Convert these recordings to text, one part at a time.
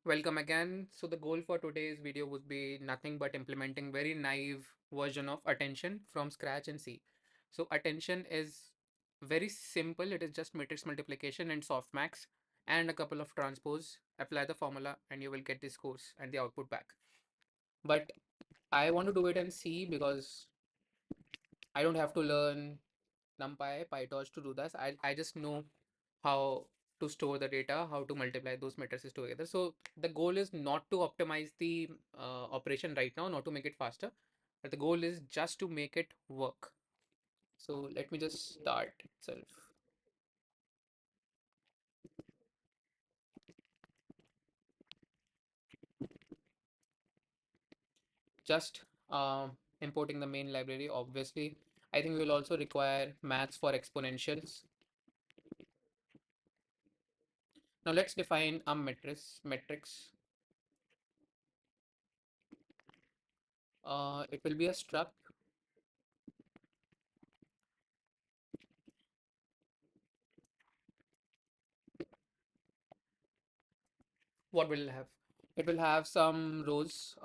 Welcome again. So the goal for today's video would be nothing but implementing very naive version of attention from scratch in C. So attention is very simple. It is just matrix multiplication and softmax and a couple of transpose. Apply the formula and you will get the scores and the output back. But I want to do it in C because I don't have to learn NumPy, PyTorch to do this. I just know how to store the data, how to multiply those matrices together. So the goal is not to optimize the operation right now, not to make it faster, but the goal is just to make it work. So let me just start itself. Just importing the main library, obviously. I think we will also require maths for exponentials. Now let's define a matrix. It will be a struct. What will it have? It will have some rows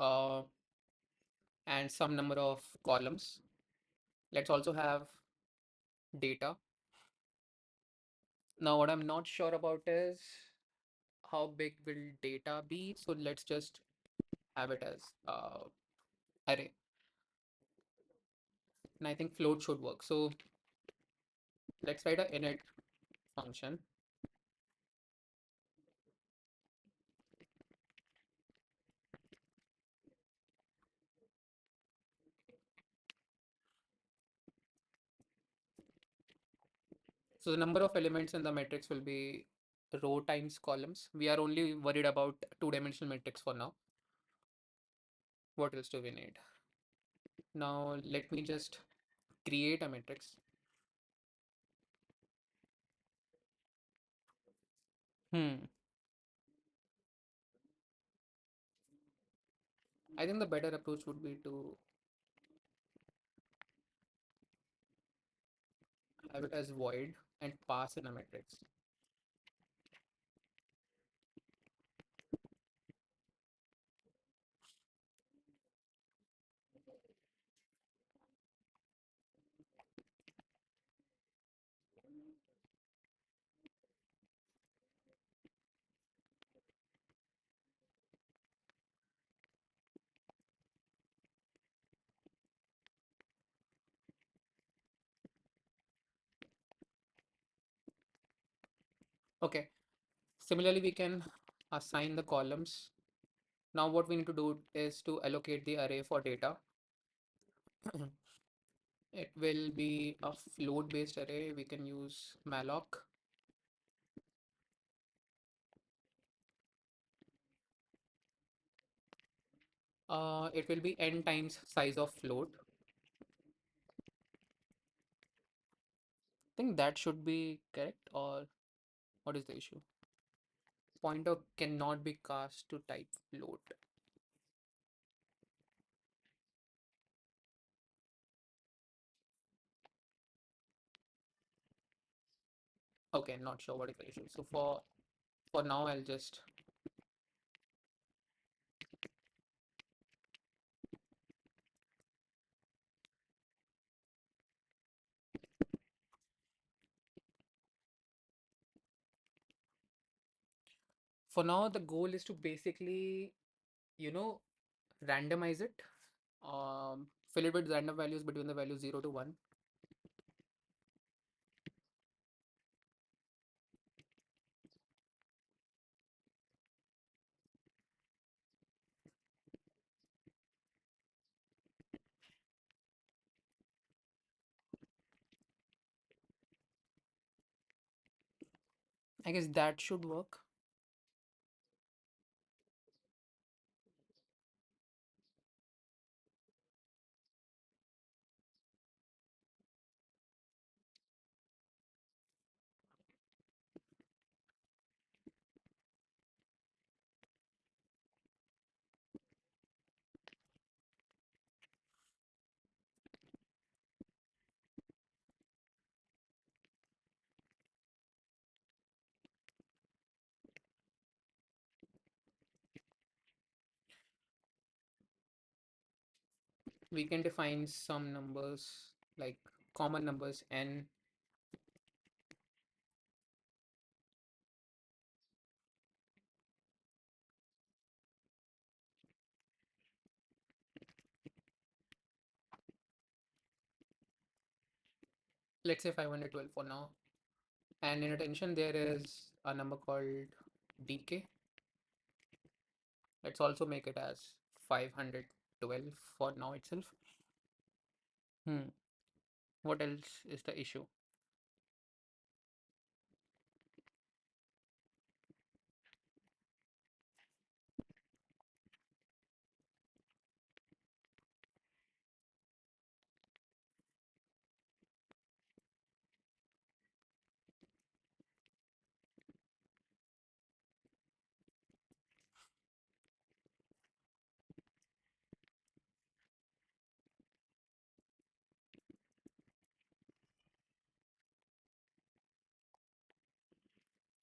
and some number of columns. Let's also have data. Now, what I'm not sure about is how big will data be. So let's just have it as array. And I think float should work. So let's write a init function. So the number of elements in the matrix will be row times columns. We are only worried about two-dimensional matrix for now. What else do we need? Now let me just create a matrix. Hmm. I think the better approach would be to have it as void and pass in a matrix. Okay. Similarly, we can assign the columns. Now what we need to do is to allocate the array for data. It will be a float based array. We can use malloc. It will be n times size of float. I think that should be correct, or what is the issue? Pointer cannot be cast to type float. Okay, not sure what is the issue. So for now, I'll just for now the goal is to basically, you know, randomize it. Fill it with random values between the value 0 to 1. I guess that should work. We can define some numbers like common numbers n. Let's say 512 for now. And in attention, there is a number called dk. Let's also make it as 512 for now itself. Hmm. What else is the issue?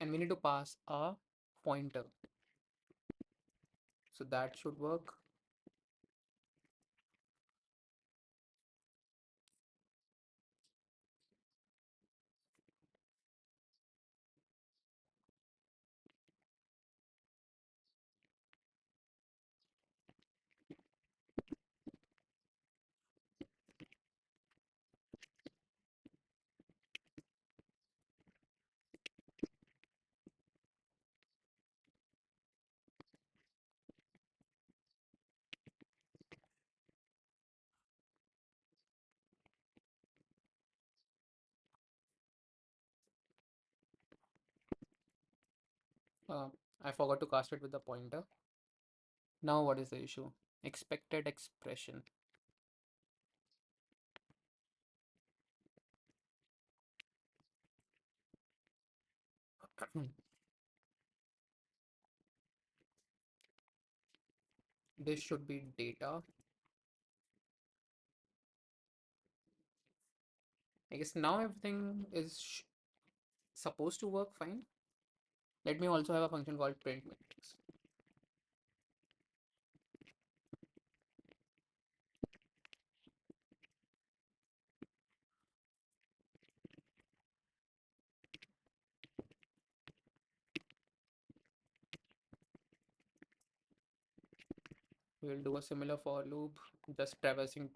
And we need to pass a pointer. So that should work. Uh, I forgot to cast it with the pointer. Now what is the issue? Expected expression. This should be data. I guess now everything is supposed to work fine. Let me also have a function called print matrix. We'll do a similar for loop, just traversing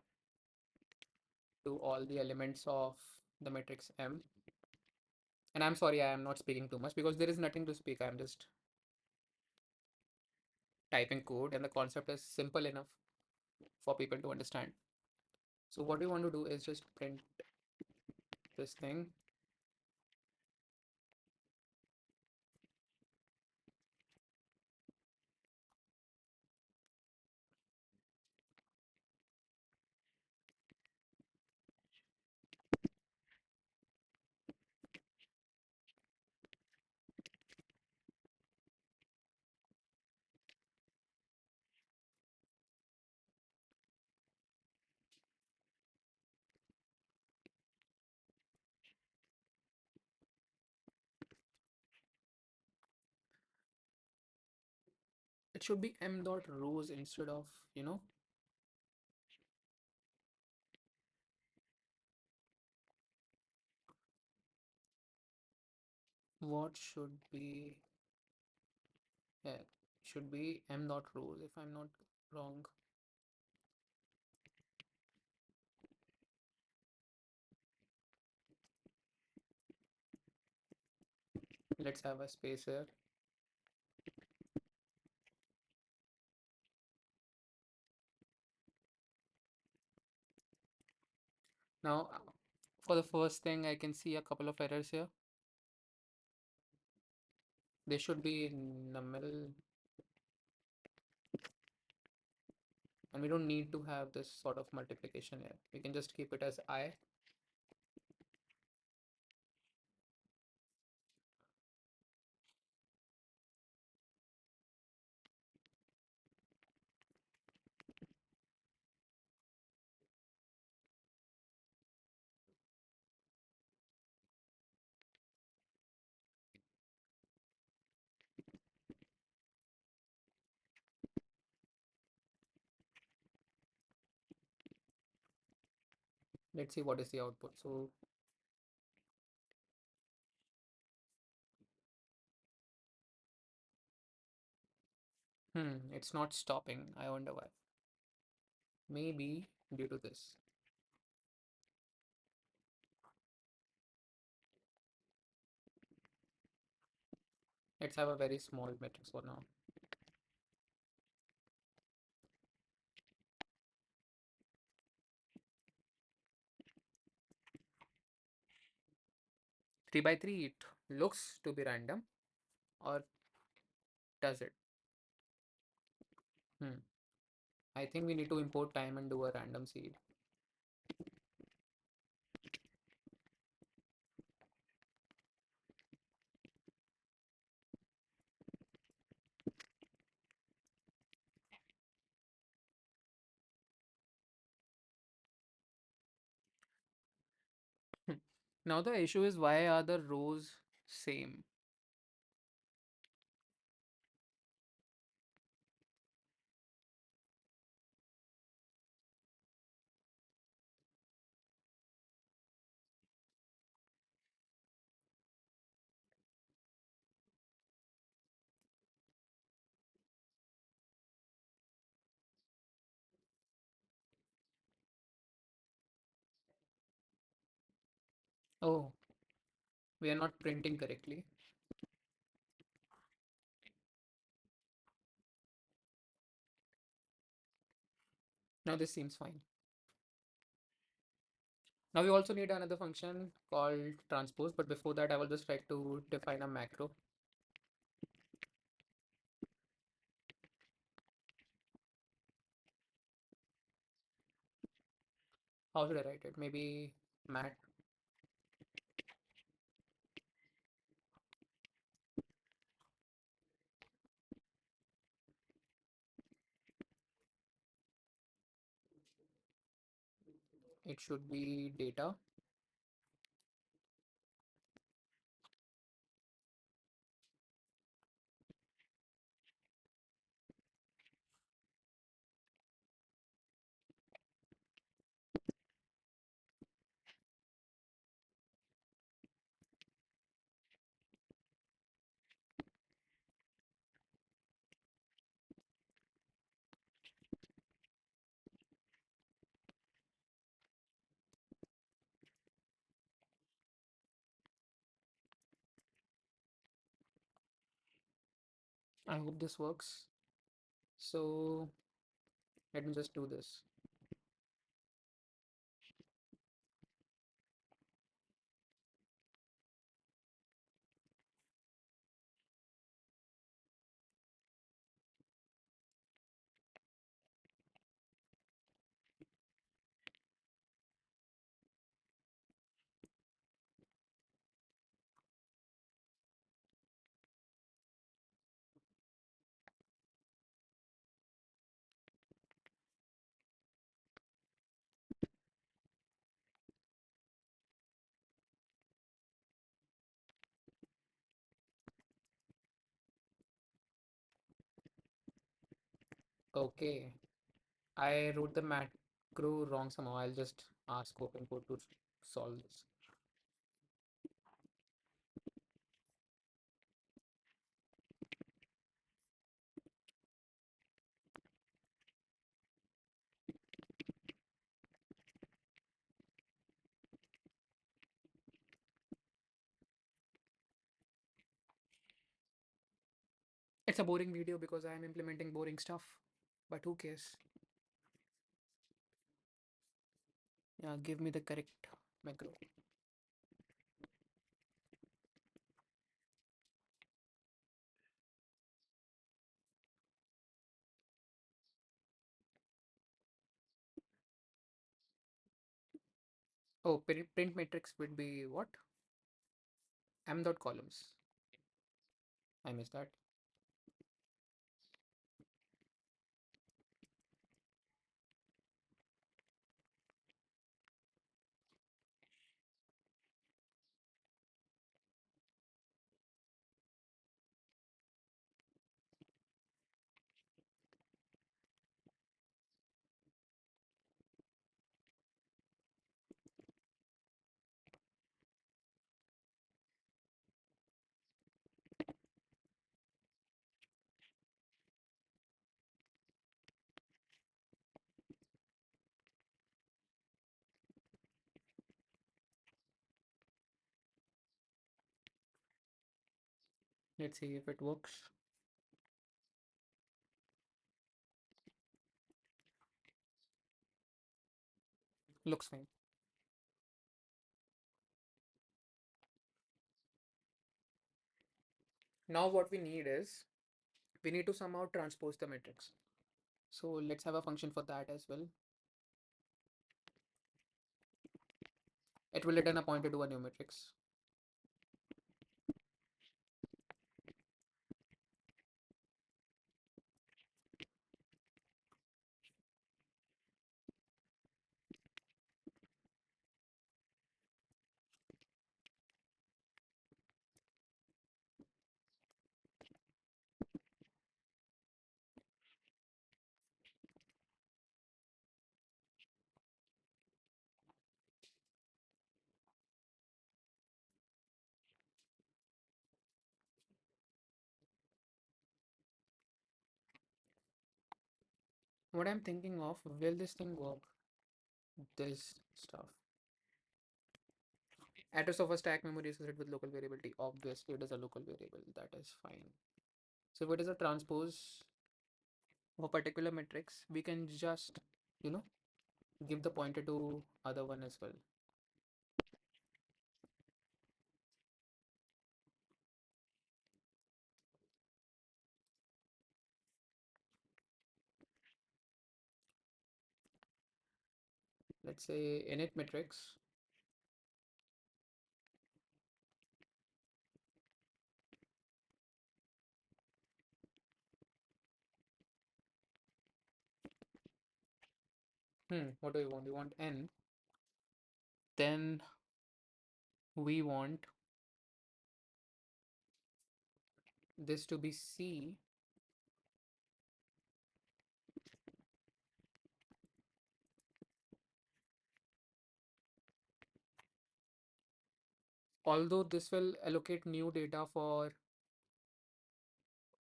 to all the elements of the matrix M. And I'm sorry, I am not speaking too much because there is nothing to speak. I'm just typing code, and the concept is simple enough for people to understand. So what we want to do is just print this thing. It should be m dot rows instead of, what should be, yeah, should be m dot rows if I'm not wrong. Let's have a space here. Now, for the first thing, I can see a couple of errors here. They should be null, and we don't need to have this sort of multiplication here. We can just keep it as I. Let's see what is the output. So, it's not stopping. I wonder why. Maybe due to this. Let's have a very small matrix for now. 3 by 3, it looks to be random, or does it? Hmm. I think we need to import time and do a random seed. Now the issue is, why are the rows same? Oh, we are not printing correctly. Now this seems fine. Now we also need another function called transpose, but before that I will just try to define a macro. How should I write it? Maybe mat. It should be data. I hope this works. So let me just do this. Okay, I wrote the macro wrong somehow. I'll just ask OpenCode to solve this. It's a boring video because I am implementing boring stuff, but who cares? Yeah, give me the correct macro. Oh, print matrix would be what? M dot columns. I missed that. Let's see if it works. Looks fine. Now what we need is we need to somehow transpose the matrix. So let's have a function for that as well. It will return a pointer to a new matrix. What I'm thinking of, will this thing work? This stuff. Address of a stack memory associated with local variability. Obviously, it is a local variable. That is fine. So if it is a transpose of a particular matrix, we can just, you know, give the pointer to other one as well. Let's say init matrix. What do we want? We want n. Then we want this to be C. Although this will allocate new data for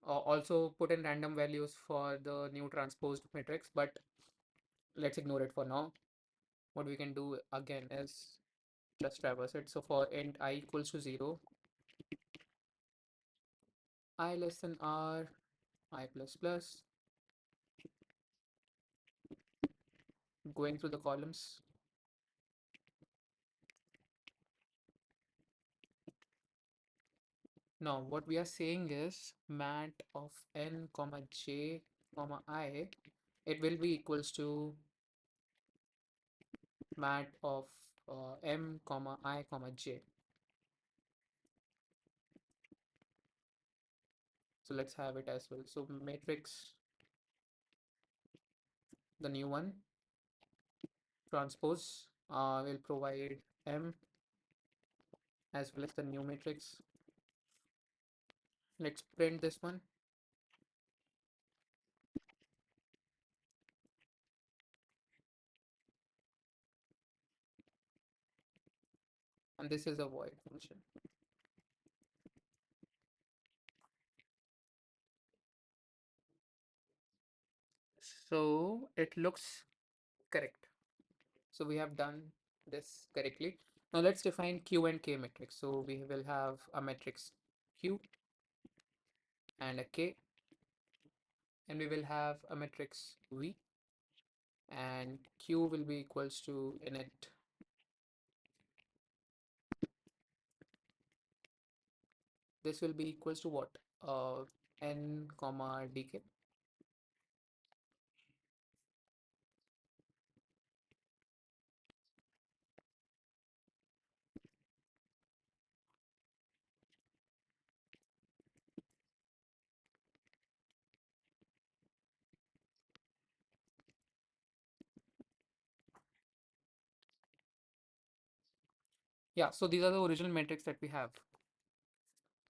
also put in random values for the new transposed matrix, but let's ignore it for now. What we can do again is just traverse it. So for int I equals to 0, I less than r, I plus plus, going through the columns. Now what we are saying is mat of n comma j comma I, it will be equals to mat of m comma I comma j. So let's have it as well. So matrix, the new one, transpose will provide m as well as the new matrix. Let's print this one. And this is a void function. So it looks correct. So we have done this correctly. Now let's define Q and K matrix. So we will have a matrix Q and a K, and we will have a matrix V, and Q will be equals to init. This will be equals to what? N comma dk. Yeah, so these are the original matrix that we have.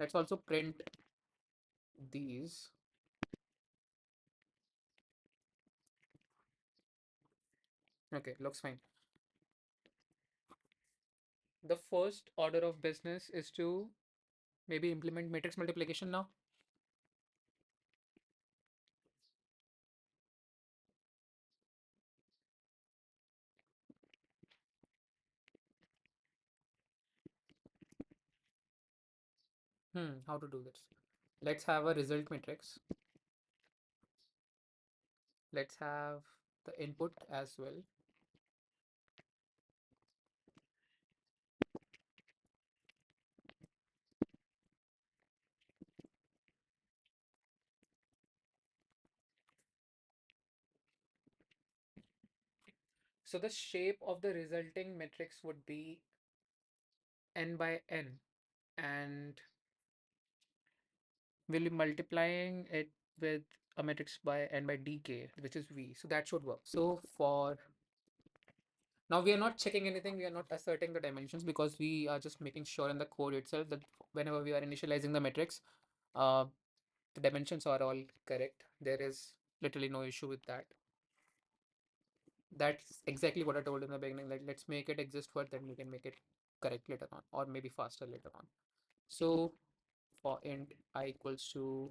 Let's also print these. Okay, looks fine. The first order of business is to maybe implement matrix multiplication now. How to do this? Let's have a result matrix. Let's have the input as well. So the shape of the resulting matrix would be n by n, and we'll be multiplying it with a matrix by n by dk, which is v. So that should work. So for now, we are not checking anything. We are not asserting the dimensions because we are just making sure in the code itself that whenever we are initializing the matrix, uh, the dimensions are all correct. There is literally no issue with that. That's exactly what I told in the beginning. Like, let's make it exist first, then we can make it correct later on, or maybe faster later on. So for int I equals to,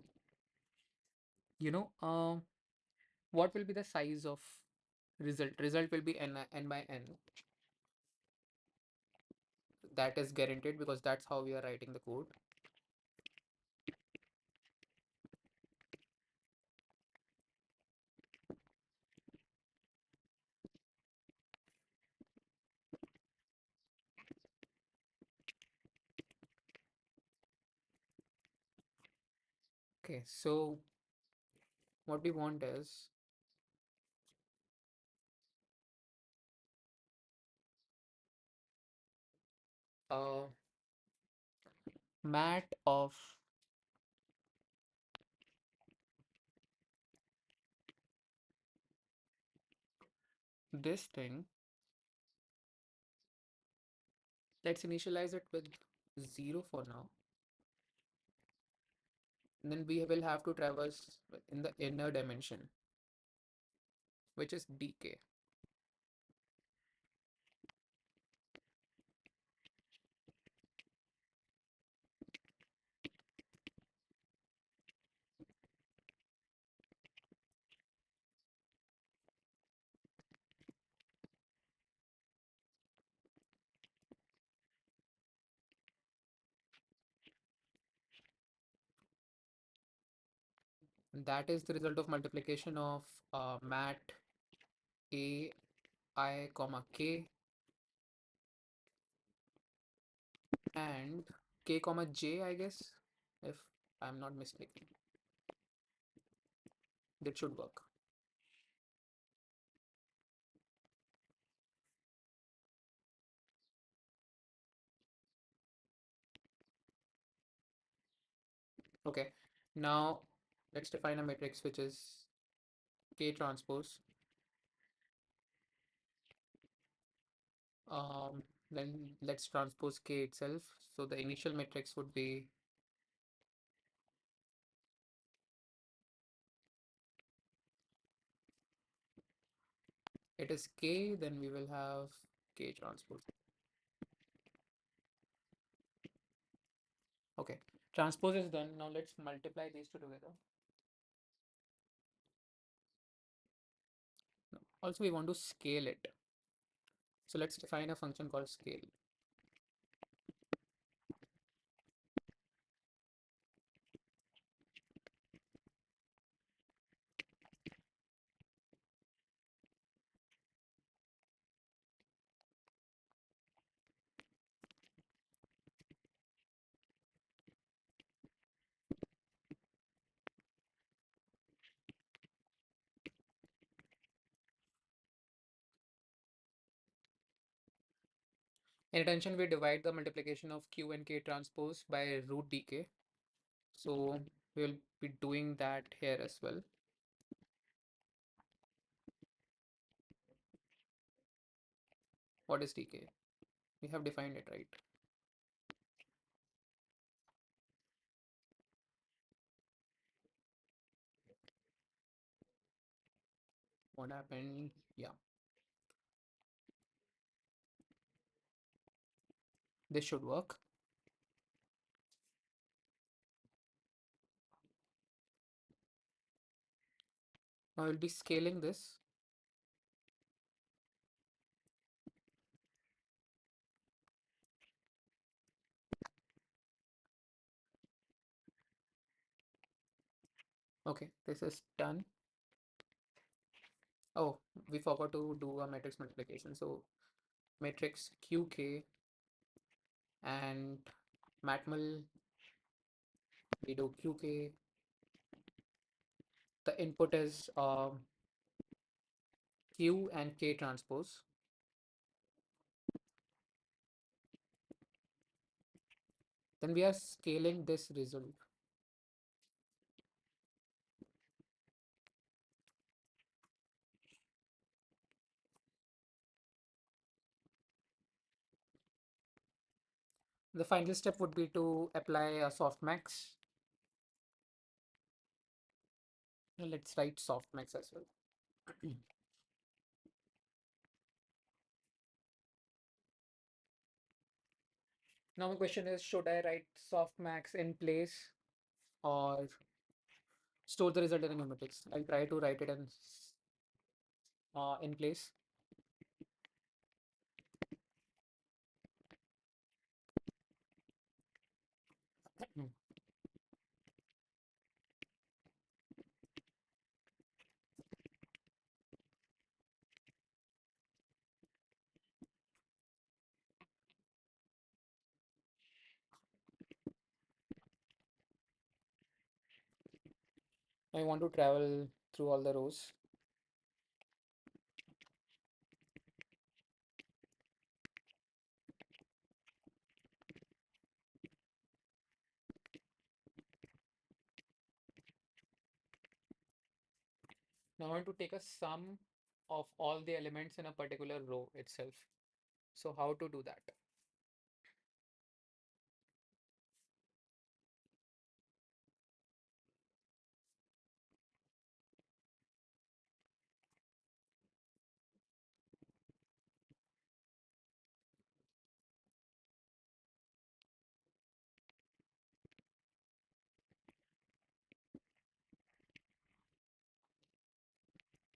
you know, what will be the size of result? Result will be n by n. That is guaranteed because that's how we are writing the code. Okay, so what we want is a mat of this thing. Let's initialize it with 0 for now. And then we will have to traverse in the inner dimension, which is dk. And that is the result of multiplication of mat a I comma k and k comma j, I guess, if I'm not mistaken. That should work. Okay, now let's define a matrix which is k transpose. Then let's transpose k itself. So the initial matrix would be, it is k, then we will have k transpose. Okay, transpose is done. Now let's multiply these two together. Also, we want to scale it. So let's define a function called scale. In attention, we divide the multiplication of q and k transpose by root dk. So we'll be doing that here as well. What is dk? We have defined it, right? What happened? Yeah, this should work. Now we'll be scaling this. Okay, this is done. Oh, we forgot to do a matrix multiplication. So matrix QK and matmul, we do QK. The input is Q and K transpose. Then we are scaling this result. The final step would be to apply a softmax. Let's write softmax as well. Now my question is, should I write softmax in place or store the result in a new matrix? I'll try to write it in place. I want to travel through all the rows. Now I want to take a sum of all the elements in a particular row itself. So how to do that?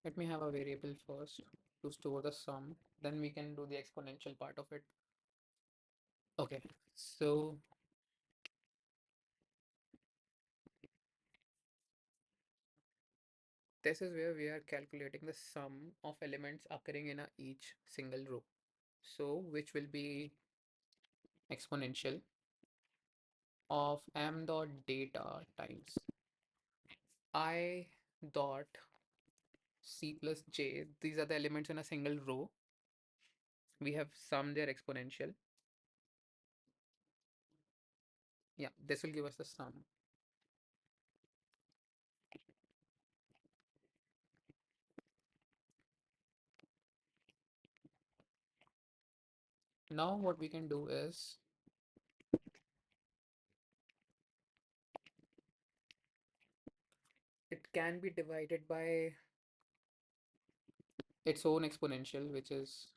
Let me have a variable first to store the sum. Then we can do the exponential part of it. Okay, so this is where we are calculating the sum of elements occurring in a each single row. So which will be exponential of m dot data times I dot c plus j. These are the elements in a single row. We have summed their exponential. Yeah, this will give us the sum. Now what we can do is it can be divided by its own exponential, which is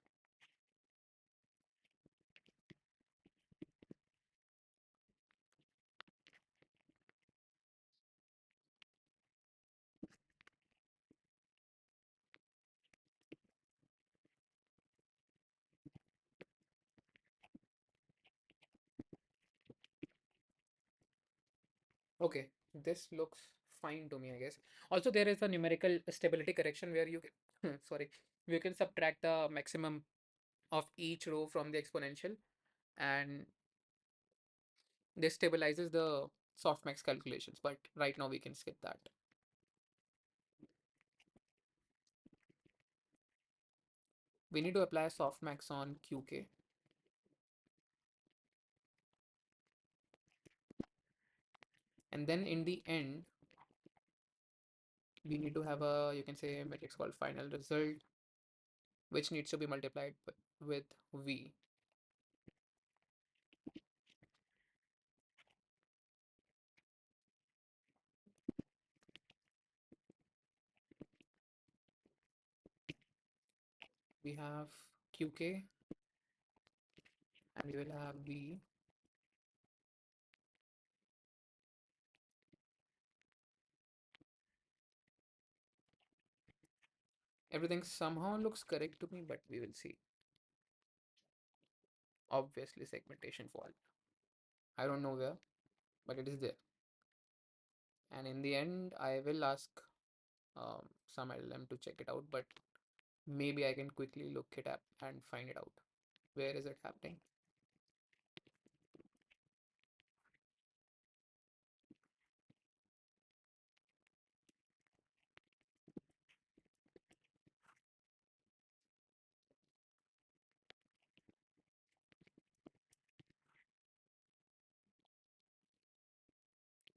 okay. This looks fine to me, I guess. Also, there is a numerical stability correction where you can, sorry, you can subtract the maximum of each row from the exponential, and this stabilizes the softmax calculations. But right now we can skip that. We need to apply softmax on QK. And then in the end, we need to have a, you can say, a matrix called final result, which needs to be multiplied with V. We have QK and we will have V. Everything somehow looks correct to me, but we will see. Obviously, segmentation fault. I don't know where, but it is there. And in the end, I will ask some LLM to check it out, but maybe I can quickly look it up and find it out. Where is it happening?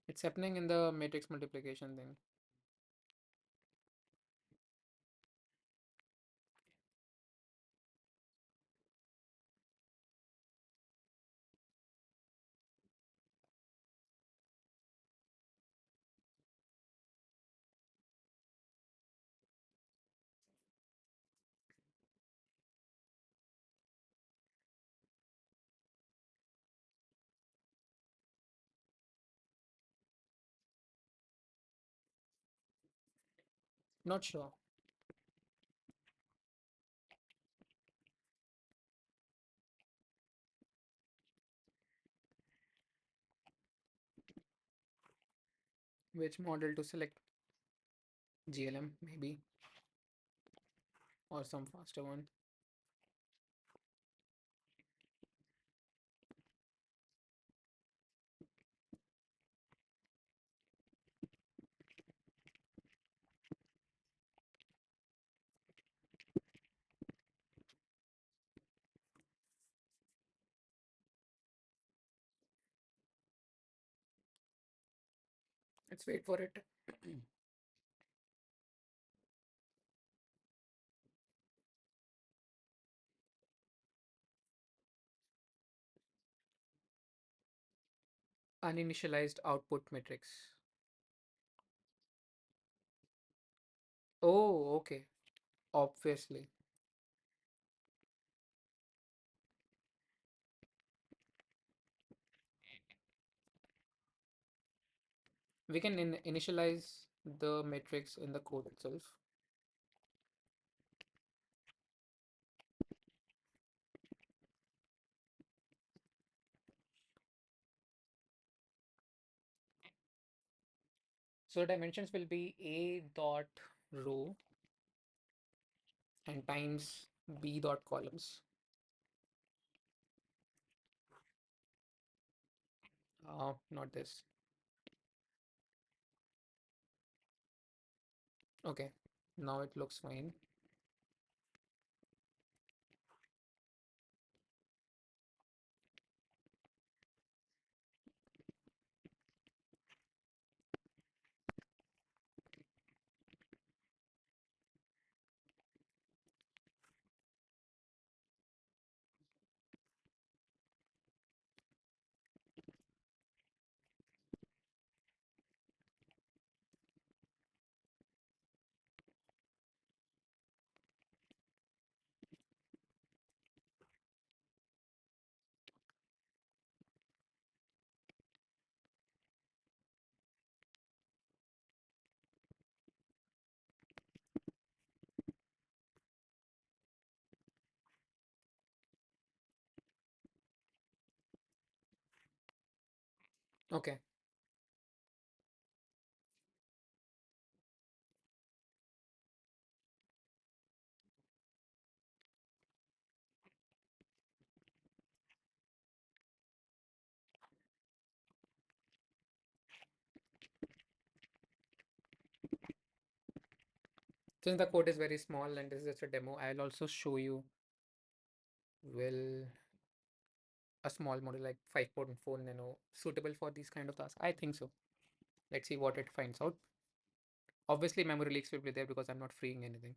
It's happening in the matrix multiplication thing. Not sure. Which model to select? GLM, maybe, or some faster one. Let's wait for it. Uninitialized output matrix. Oh, okay. Obviously. We can initialize the matrix in the code itself. So dimensions will be A dot row and times B dot columns. Not this. Okay. Now it looks fine. Okay. Since the code is very small and this is just a demo, I'll also show you will a small model like 5.4 nano suitable for these kind of tasks. I think so. Let's see what it finds out. Obviously, memory leaks will be there because I'm not freeing anything.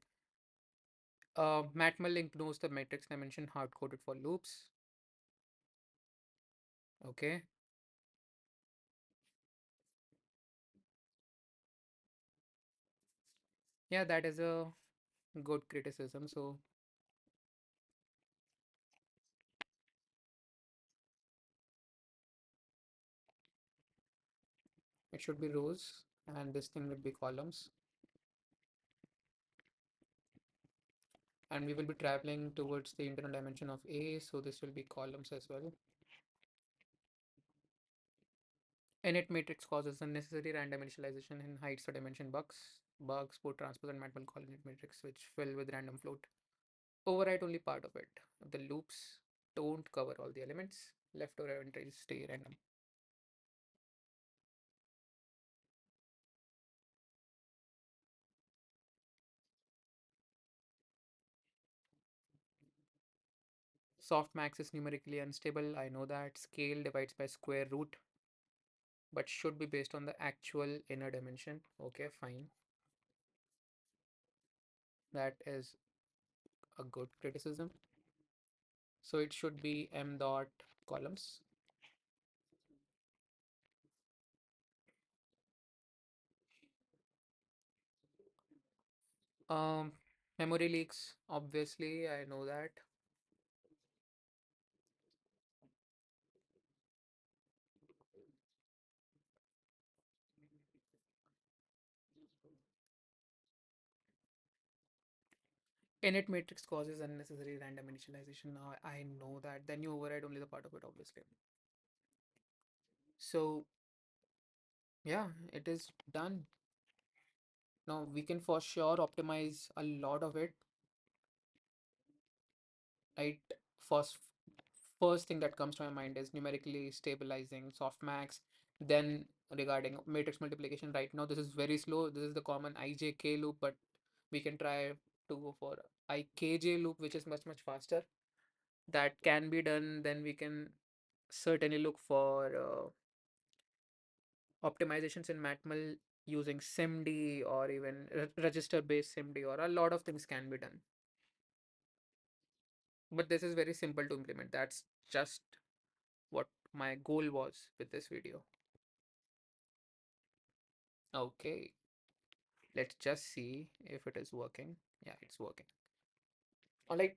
Matmul knows the matrix dimension hard coded for loops. Okay. Yeah, that is a good criticism. So it should be rows and this thing will be columns. And we will be traveling towards the internal dimension of A. So this will be columns as well. Init matrix causes unnecessary random initialization and hides the dimension bugs. Bugs put transpose and matmul call init matrix which fill with random float. Overwrite only part of it. The loops don't cover all the elements. Leftover entries stay random. Softmax is numerically unstable. I know that. Scale divides by square root, but should be based on the actual inner dimension. Okay, fine. That is a good criticism. So it should be m dot columns. Um, Memory leaks, obviously, I know that. Init matrix causes unnecessary random initialization. Now I know that. Then you override only the part of it, obviously. So yeah, it is done. Now we can for sure optimize a lot of it. Right? First, first thing that comes to my mind is numerically stabilizing softmax. Then regarding matrix multiplication, right now this is very slow. This is the common IJK loop, but we can try to go for IKJ loop, which is much faster. That can be done. Then we can certainly look for optimizations in matmul using SIMD or even register based SIMD, or a lot of things can be done. But this is very simple to implement. That's just what my goal was with this video. Okay, let's just see if it is working. Yeah, it's working. All right.